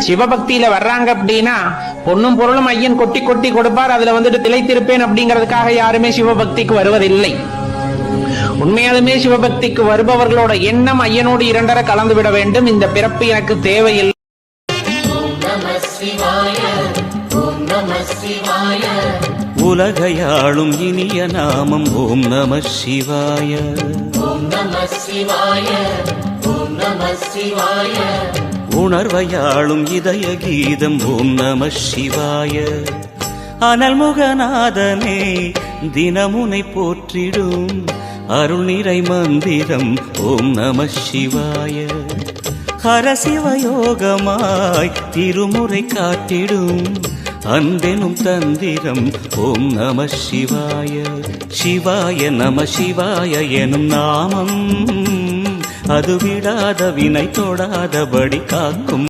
சிவபக்தியில வர்றாங்க அப்படின்னா பொண்ணும் பொருளும் ஐயன் கொட்டி கொட்டி கொடுப்பார், அதுல வந்துட்டு திளைத்திருப்பேன் அப்படிங்கிறதுக்காக யாருமே சிவபக்திக்கு வருவதில்லை. உண்மையாலுமே சிவபக்திக்கு வருபவர்களோட எண்ணம் ஐயனோடு இரண்டரை கலந்து விட வேண்டும். இந்த பிறப்பு எனக்கு தேவையில்லை. உலகையாளும் இனிய நாமம் ஓம் நம சிவாய. உணர்வையாளும் இதய கீதம் ஓம் நம சிவாய. அனல்முகநாதனே தினமுனை போற்றிடும் அருள் நிறை மந்திரம் ஓம் நம சிவாய. ஹரசிவயோகமாய் திருமுறை காட்டிடும் அன்பெனும் தந்திரம் ஓம் நம சிவாய. சிவாய நம சிவாய எனும் நாமம் அது விடாத வினை தொடாதபடி காக்கும்.